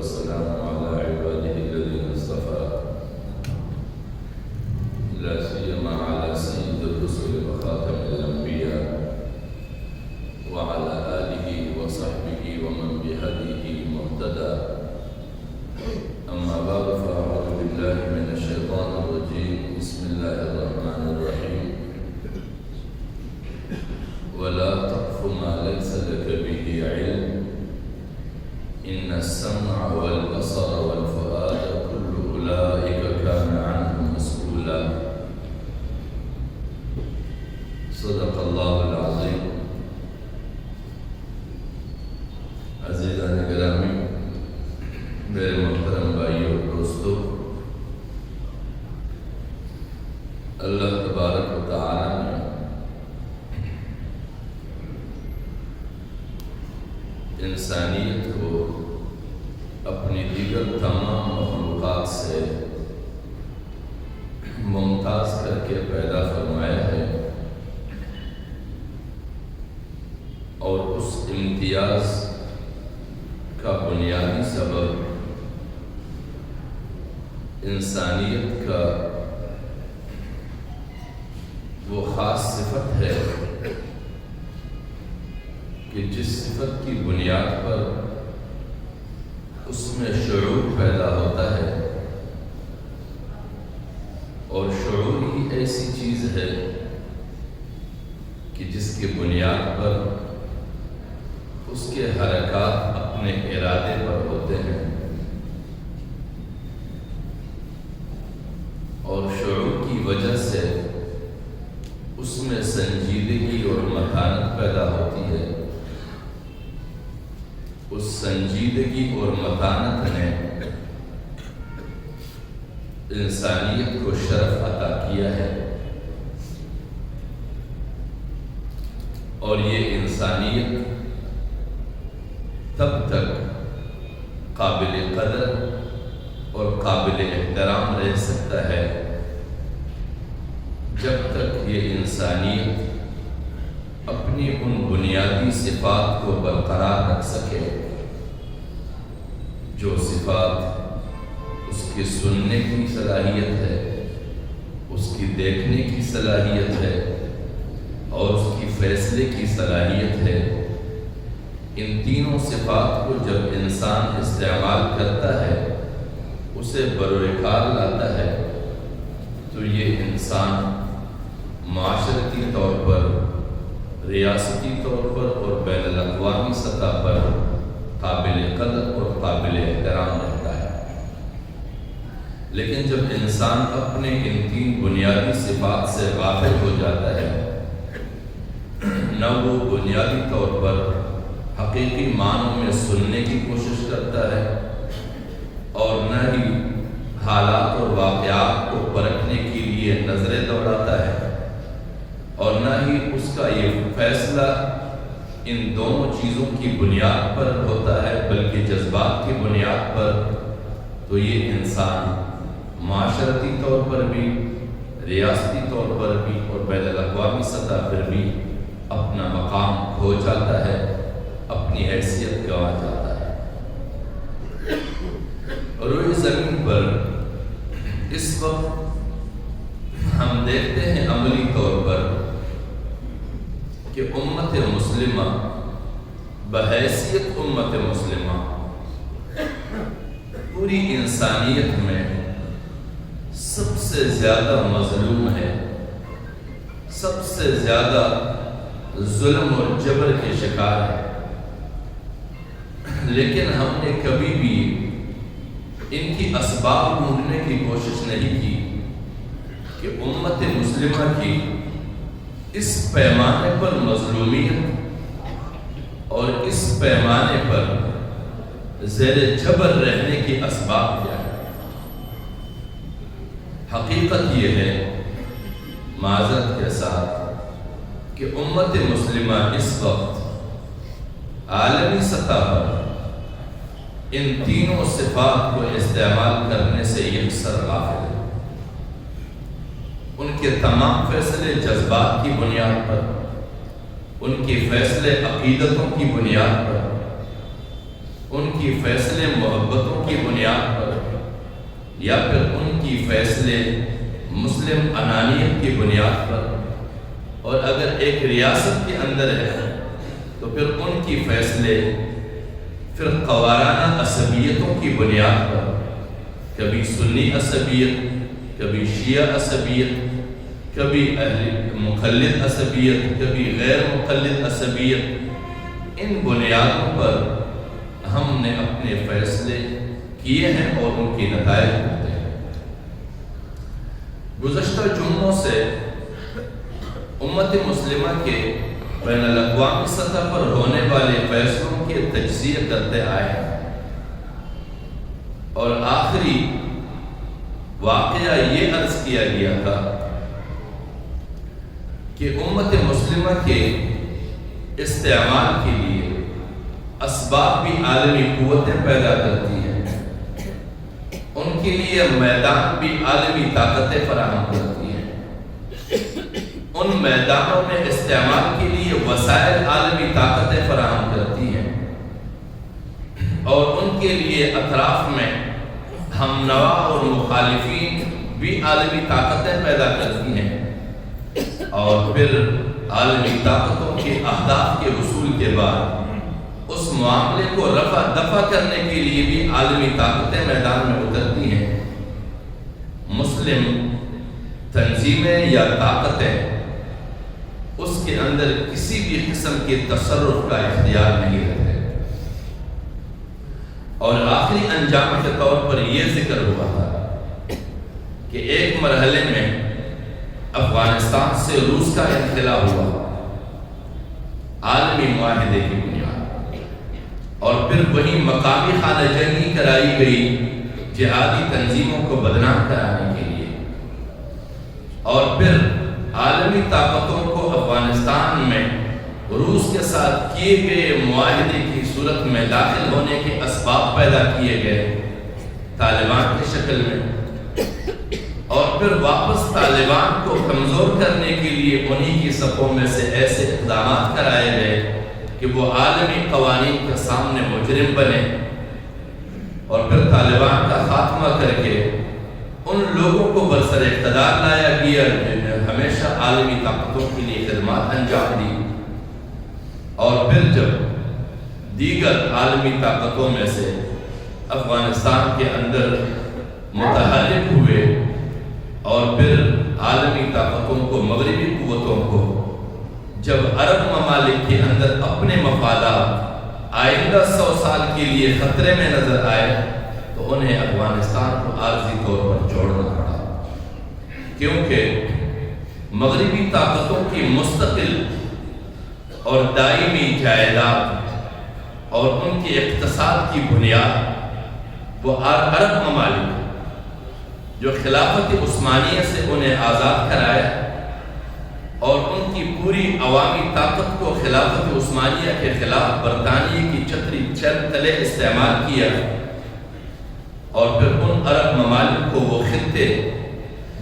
والسلام على عباده الذين اصطفى لا سيما على سيد الرسل وخاتم الأنبياء وعلى آله وصحبه ومن بهديه مهتدى. أما بعد فأعوذ بالله من الشيطان الرجيم. بسم الله الرحمن الرحيم. ولا تقف ما ليس لك به علم إن السمع والبصر والفؤاد كل أولئك كان عنه مسؤولا. صدق الله العظيم. عزیزان گرامی، میرے محترم بھائیوں اور دوستوں، اللہ تبارک و تعالی نے انسانیت کو اپنی دیگر تمام مخلوقات سے ممتاز کر کے پیدا فرمایا ہے، اور اس امتیاز کا بنیادی سبب انسانیت کا وہ خاص صفت ہے کہ جس صفت کی بنیاد پر اس میں شعور پیدا ہوتا ہے، اور شعور ہی ایسی چیز ہے کہ جس کی بنیاد پر اس کے حرکات اپنے ارادے پر ہوتے ہیں، اور شعور کی وجہ سے اس میں سنجیدگی اور متانت پیدا ہوتی ہے۔ اس سنجیدگی اور متانت نے انسانیت کو شرف عطا کیا ہے، اور یہ انسانیت تب تک قابل قدر اور قابل احترام رہ سکتا ہے جب تک یہ انسانیت اپنی ان بنیادی صفات کو برقرار رکھ سکے، جو صفات اس کی سننے کی صلاحیت ہے، اس کی دیکھنے کی صلاحیت ہے، اور اس کی فیصلے کی صلاحیت ہے۔ ان تینوں صفات کو جب انسان استعمال کرتا ہے، اسے بروکار لاتا ہے، تو یہ انسان معاشرتی طور پر، ریاستی طور پر اور بین الاقوامی سطح پر قابل قدر اور قابل احترام رہتا ہے۔ لیکن جب انسان اپنے ان تین بنیادی صفات سے غافل ہو جاتا ہے، نہ وہ بنیادی طور پر حقیقی معنوں میں سننے کی کوشش کرتا ہے، اور نہ ہی حالات اور واقعات کو پرکھنے کے لیے نظریں دوڑاتا ہے، اور نہ ہی اس کا یہ فیصلہ ان دونوں چیزوں کی بنیاد پر ہوتا ہے بلکہ جذبات کی بنیاد پر، تو یہ انسان معاشرتی طور پر بھی، ریاستی طور پر بھی اور بین الاقوامی سطح پر بھی اپنا مقام کھو جاتا ہے، اپنی حیثیت گنوا جاتا ہے۔ روئے زمین پر اس وقت ہم دیکھتے ہیں عملی طور پر کہ امت مسلمہ بحیثیت امت مسلمہ پوری انسانیت میں سب سے زیادہ مظلوم ہے، سب سے زیادہ ظلم اور جبر کے شکار ہے۔ لیکن ہم نے کبھی بھی ان کی اسباب ڈھونڈنے کی کوشش نہیں کی کہ امت مسلمہ کی اس پیمانے پر مظلومیت اور اس پیمانے پر زیر جبر رہنے کی اسباب کیا ہے۔ حقیقت یہ ہے معذرت کے ساتھ کہ امت مسلمہ اس وقت عالمی سطح پر ان تینوں صفات کو استعمال کرنے سے یکسر غافل ہے۔ ان کے تمام فیصلے جذبات کی بنیاد پر، ان کے فیصلے عقیدتوں کی بنیاد پر، ان کی فیصلے محبتوں کی بنیاد پر یا پھر ان کی فیصلے مسلم انانیت کی بنیاد پر، اور اگر ایک ریاست کے اندر ہے تو پھر ان کی فیصلے فرقوارانہ عصبیتوں کی بنیاد پر، کبھی سنی عصبیت، کبھی شیعہ عصبیت، کبھی مقلد عصبیت، کبھی غیر مقلد عصبیت، ان بنیادوں پر ہم نے اپنے فیصلے کیے ہیں اور ان کے نتائج ہوتے ہیں۔ گزشتہ جمعوں سے امت مسلمہ کے بین الاقوامی سطح پر ہونے والے فیصلوں کے تجزیہ کرتے آئے ہیں، اور آخری واقعہ یہ عرض کیا گیا تھا کہ امت مسلمہ کے استعمال کے لیے اسباب بھی عالمی قوتیں پیدا کرتی ہیں، ان کے لیے میدان بھی عالمی طاقتیں فراہم کرتی ہیں، ان میدانوں میں استعمال کے لیے وسائل عالمی طاقتیں فراہم کرتی ہیں، اور ان کے لیے اطراف میں ہم نوا اور مخالفین بھی عالمی طاقتیں پیدا کرتی ہیں، اور پھر عالمی طاقتوں کے اہداف کے حصول کے بعد اس معاملے کو رفع دفع کرنے کے لیے بھی عالمی طاقتیں میدان میں اترتی ہیں۔ مسلم تنظیمیں یا طاقتیں اس کے اندر کسی بھی قسم کے تصرف کا اختیار نہیں رہتے، اور آخری انجام کے طور پر یہ ذکر ہوا تھا کہ ایک مرحلے میں افغانستان سے روس کا انخلا ہوا عالمی معاہدے کی بنیاد، اور پھر وہی مقامی خانہ جنگی کرائی گئی جہادی تنظیموں کو بدنام کرانے کے لیے، اور پھر عالمی طاقتوں کو افغانستان میں روس کے ساتھ کیے گئے معاہدے کی صورت میں داخل ہونے کے اسباب پیدا کیے گئے طالبان کی شکل میں، اور پھر واپس طالبان کو کمزور کرنے کے لیے انہی کی صفوں میں سے ایسے اقدامات کرائے گئے کہ وہ عالمی قوانین کے سامنے مجرم بنے، اور پھر طالبان کا خاتمہ کر کے ان لوگوں کو برسر اقتدار لایا گیا جنہوں نے ہمیشہ عالمی طاقتوں کے لیے خدمات انجام دی، اور پھر جب دیگر عالمی طاقتوں میں سے افغانستان کے اندر متحرک ہوئے، اور پھر عالمی طاقتوں کو، مغربی قوتوں کو، جب عرب ممالک کے اندر اپنے مفادات آئندہ 100 سال کے لیے خطرے میں نظر آئے تو انہیں افغانستان کو عارضی طور پر چھوڑنا پڑا، کیونکہ مغربی طاقتوں کی مستقل اور دائمی جائیداد اور ان کے اقتصاد کی بنیاد وہ عرب ممالک جو خلافت عثمانیہ سے انہیں آزاد کرایا اور ان کی پوری عوامی طاقت کو خلافت عثمانیہ کے خلاف برطانیہ کی چھتری تلے استعمال کیا، اور پھر ان عرب ممالک کو وہ خطے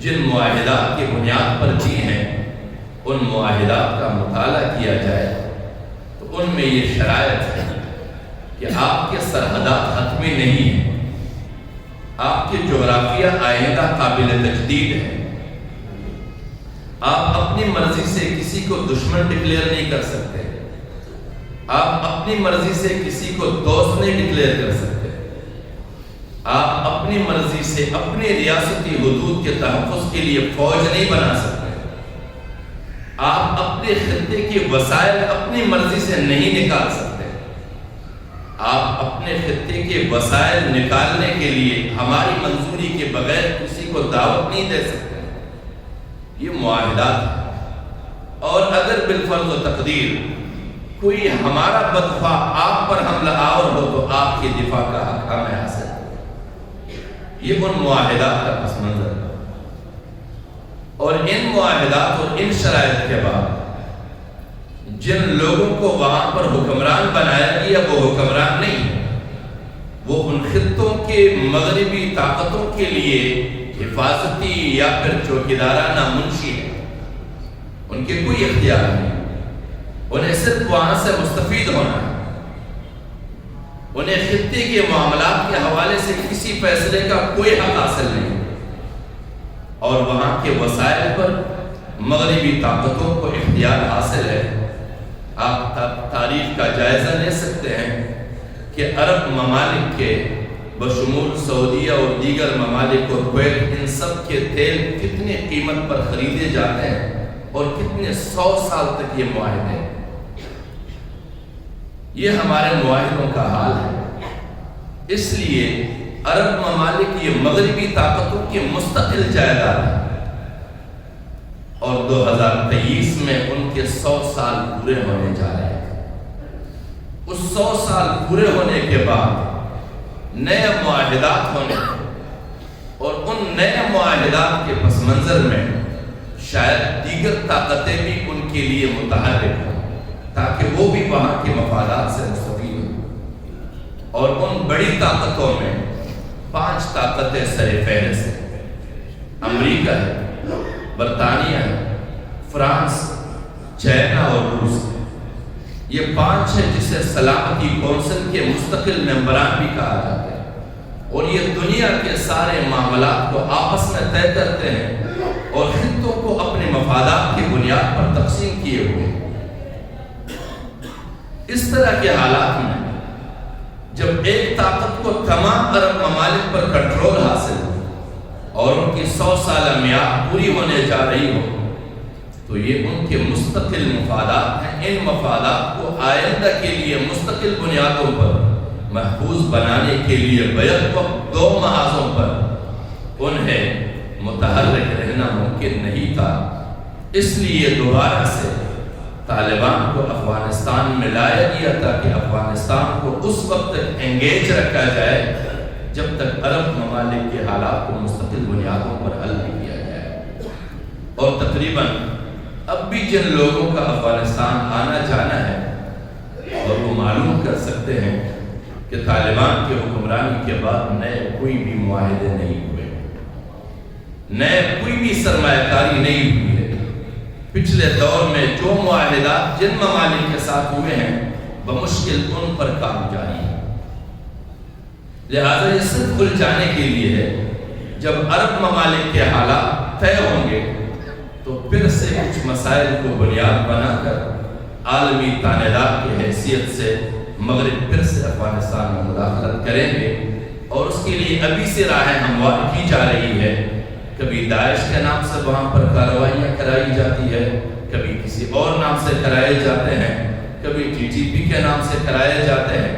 جن معاہدات کی بنیاد پر دی ہیں ان معاہدات کا مطالعہ کیا جائے تو ان میں یہ شرائط ہے کہ آپ کے سرحدات حتمی نہیں ہیں، آپ کے جغرافیہ آئندہ قابل تجدید ہے، آپ اپنی مرضی سے کسی کو دشمن ڈکلیئر نہیں کر سکتے، آپ اپنی مرضی سے کسی کو دوست نہیں ڈکلیئر کر سکتے، آپ اپنی مرضی سے اپنی ریاستی حدود کے تحفظ کے لیے فوج نہیں بنا سکتے، آپ اپنے خطے کے وسائل اپنی مرضی سے نہیں نکال سکتے، آپ اپنے خطے کے وسائل نکالنے کے لیے ہماری منظوری کے بغیر کسی کو دعوت نہیں دے سکتے۔ یہ معاہدات ہیں، اور اگر بالفرض و تقدیر کوئی ہمارا بدخواہ آپ پر حملہ آور ہو تو آپ کے دفاع کا حق ہمیں حاصل ہے۔ یہ ان معاہدات کا پس منظر ہے، اور ان معاہدات اور ان شرائط کے بعد جن لوگوں کو وہاں پر حکمران بنایا گیا وہ حکمران نہیں ہے، وہ ان خطوں کے مغربی طاقتوں کے لیے حفاظتی یا پھر چوکیدارانہ منشی ہے، ان کے کوئی اختیار نہیں، انہیں صرف وہاں سے مستفید ہونا ہے۔ انہیں خطے کے معاملات کے حوالے سے کسی فیصلے کا کوئی حق حاصل نہیں، اور وہاں کے وسائل پر مغربی طاقتوں کو اختیار حاصل ہے۔ آپ تاریخ کا جائزہ لے سکتے ہیں کہ عرب ممالک کے بشمول سعودیہ اور دیگر ممالک اور کویت، ان سب کے تیل کتنے قیمت پر خریدے جاتے ہیں اور کتنے 100 سال تک یہ معاہدے ہیں۔ یہ ہمارے معاہدوں کا حال ہے۔ اس لیے عرب ممالک یہ مغربی طاقتوں کی مستقل جائیداد ہے، اور 2023 میں ان کے 100 سال پورے ہونے جا رہے ہیں۔ اس 100 سال پورے ہونے کے بعد نئے معاہدات ہونے، اور ان نئے معاہدات کے پس منظر میں شاید دیگر طاقتیں بھی ان کے لیے متحرک ہوں، تاکہ وہ بھی وہاں کے مفادات سے مستفید ہوں۔ اور ان بڑی طاقتوں میں 5 طاقتیں سر فہرست ہیں۔ امریکہ ہے، برطانیہ ہے، فرانس، چائنا اور روس۔ یہ 5 ہے جسے سلامتی کونسل کے مستقل ممبران بھی کہا جاتا ہے، اور یہ دنیا کے سارے معاملات کو آپس میں طے کرتے ہیں اور خطوں کو اپنے مفادات کی بنیاد پر تقسیم کیے ہوئے ہیں۔ اس طرح کے حالات میں جب ایک طاقت کو تمام عرب ممالک پر کنٹرول حاصل ہو اور ان کی 100 سالہ میعاد پوری ہونے جا رہی ہو، تو یہ ان کے مستقل مفادات ہیں۔ ان مفادات کو آئندہ کے لیے مستقل بنیادوں پر محفوظ بنانے کے لیے بیک وقت 2 محاذوں پر انہیں متحرک رہنا ممکن نہیں تھا۔ اس لیے دوبارہ سے طالبان کو افغانستان میں لایا گیا تھا کہ افغانستان کو اس وقت تک انگیج رکھا جائے جب تک عرب ممالک کے حالات کو مستقل بنیادوں پر حل نہیں کیا جائے۔ اور تقریباً اب بھی جن لوگوں کا افغانستان آنا جانا ہے، اور وہ معلوم کر سکتے ہیں کہ طالبان کے حکمرانی کے بعد نئے کوئی بھی معاہدے نہیں ہوئے، نئے کوئی بھی سرمایہ کاری نہیں ہوئی ہے۔ پچھلے دور میں جو معاہدات جن ممالک کے ساتھ ہوئے ہیں، بمشکل ان پر کام جاری ہے۔ لہذا یہ صرف الجھانے کے لیے ہے۔ جب عرب ممالک کے حالات طے ہوں گے تو پھر سے کچھ مسائل کو بنیاد بنا کر عالمی تانے دار کی حیثیت سے مغرب پھر سے افغانستان میں مداخلت کریں گے، اور اس کے لیے ابھی سے راہیں ہموار کی جا رہی ہے۔ کبھی داعش کے نام سے وہاں پر کارروائیاں کرائی جاتی ہے، کبھی کسی اور نام سے کرائے جاتے ہیں، کبھی TTP کے نام سے کرائے جاتے ہیں،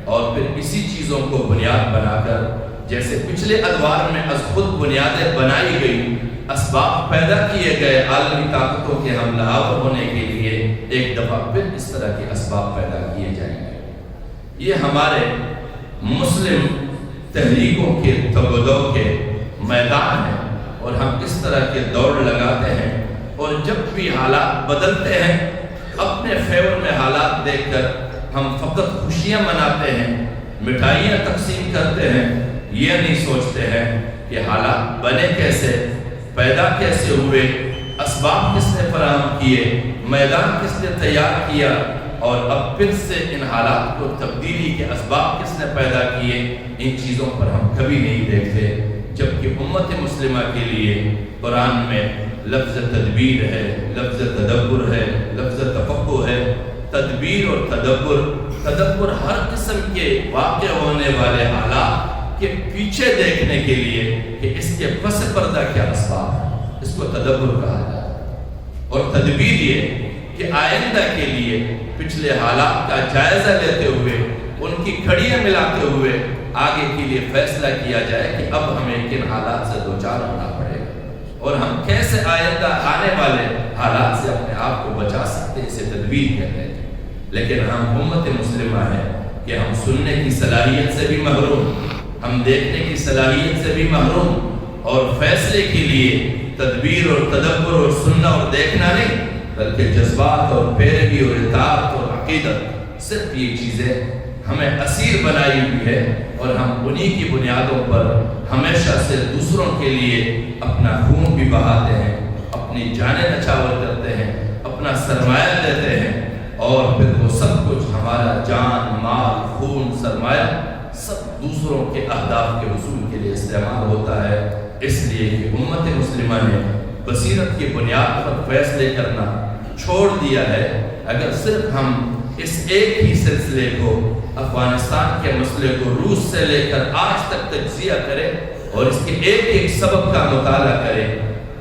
اور پھر اسی چیزوں کو بنیاد بنا کر جیسے پچھلے ادوار میں از خود بنیادیں بنائی گئی، اسباب پیدا کیے گئے عالمی طاقتوں کے حملہ آور ہونے کے لیے، ایک دفعہ پھر اس طرح کے اسباب پیدا کیے جائیں گے۔ یہ ہمارے مسلم تحریکوں کے تبدو کے میدان ہیں، اور ہم اس طرح کے دوڑ لگاتے ہیں، اور جب بھی حالات بدلتے ہیں اپنے فیور میں حالات دیکھ کر ہم فقط خوشیاں مناتے ہیں، مٹھائیاں تقسیم کرتے ہیں، یہ نہیں سوچتے ہیں کہ حالات بنے کیسے، پیدا کیسے ہوئے، اسباب کس نے فراہم کیے، میدان کس نے تیار کیا، اور اب پھر سے ان حالات کو تبدیلی کے اسباب کس نے پیدا کیے۔ ان چیزوں پر ہم کبھی نہیں دیکھتے، جبکہ امت مسلمہ کے لیے قرآن میں لفظ تدبیر ہے، لفظ تدبر ہے، لفظ تفقہ ہے۔ تدبیر اور تدبر ہر قسم کے واقع ہونے والے حالات کے پیچھے دیکھنے کے لیے کہ اس کے پس پردہ کیا اسباب ہے، اس کو تدبر کہا جاتا ہے۔ اور تدبیر یہ کہ آئندہ کے لیے پچھلے حالات کا جائزہ لیتے ہوئے، ان کی کھڑیاں ملاتے ہوئے آگے کے لیے فیصلہ کیا جائے کہ اب ہمیں کن حالات سے دوچار ہونا پڑے گا، اور ہم کیسے آئندہ آنے والے حالات سے اپنے آپ کو بچا سکتے ہیں۔ اسے تدبیر کہتے ہیں۔ لیکن ہم امت مسلمہ ہیں کہ ہم سننے کی صلاحیت سے بھی محروم، ہم دیکھنے کی صلاحیت سے بھی محروم، اور فیصلے کے لیے تدبیر اور تدبر اور سننا اور دیکھنا نہیں، بلکہ جذبات اور پیروی اور اطاعت اور عقیدت، صرف یہ چیزیں ہمیں اسیر بنائی ہوئی ہے، اور ہم انہی کی بنیادوں پر ہمیشہ سے دوسروں کے لیے اپنا خون بھی بہاتے ہیں، اپنی جانیں نچھاور کرتے ہیں، اپنا سرمایہ دیتے ہیں، اور پھر وہ سب کچھ ہمارا جان، مال، خون، سرمایہ سب دوسروں کے اہداف کے حصول کے لیے استعمال ہوتا ہے، اس لیے کہ امت مسلمہ نے بصیرت کی بنیاد پر فیصلے کرنا چھوڑ دیا ہے۔ اگر صرف ہم اس ایک ہی سلسلے کو، افغانستان کے مسئلے کو روس سے لے کر آج تک تجزیہ کریں اور اس کے ایک ایک سبب کا مطالعہ کریں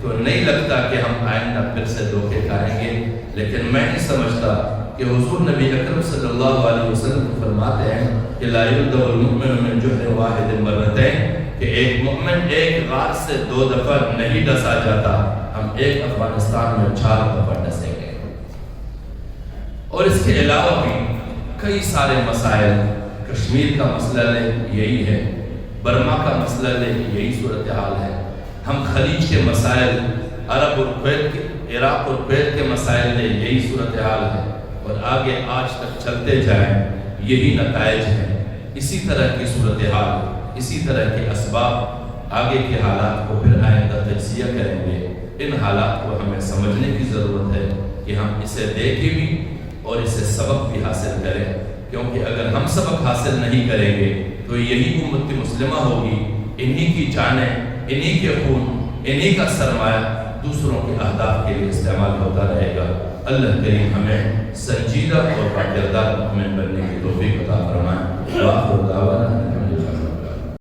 تو نہیں لگتا کہ ہم آئندہ پھر سے دھوکے کھائیں گے۔ لیکن میں نہیں سمجھتا کہ حضور نبی اکرم صلی اللہ علیہ وسلم فرماتے ہیں کہ لا یلدغ المؤمن من جحر واحد مرتين، کہ ایک مومن ایک غار سے 2 دفعہ نہیں ڈسا جاتا، ہم ایک افغانستان میں 4 دفعہ ڈسیں گے۔ اور اس کے علاوہ بھی کئی سارے مسائل، کشمیر کا مسئلہ لے یہی ہے، برما کا مسئلہ لے یہی صورتحال ہے، ہم خلیج کے مسائل، عرب اور کویت کے، عراق اور کویت کے مسائل لے یہی صورتحال ہے، اور آگے آج تک چلتے جائیں یہی نتائج ہیں۔ اسی طرح کی صورتحال، اسی طرح کے اسباب آگے کے حالات کو پھر آئندہ تجزیہ کریں گے۔ ان حالات کو ہمیں سمجھنے کی ضرورت ہے کہ ہم اسے دیکھیں بھی اور اسے سبق بھی حاصل کریں، کیونکہ اگر ہم سبق حاصل نہیں کریں گے تو یہی امت مسلمہ ہوگی، انہی کی جانیں، انہی کے خون، انہی کا سرمایہ دوسروں کے اہداف کے لیے استعمال ہوتا رہے گا۔ اللہ کریم ہمیں سنجیدہ اور باکردار مومن بننے کی توفیق عطا فرمائے۔ وآخر دعوانا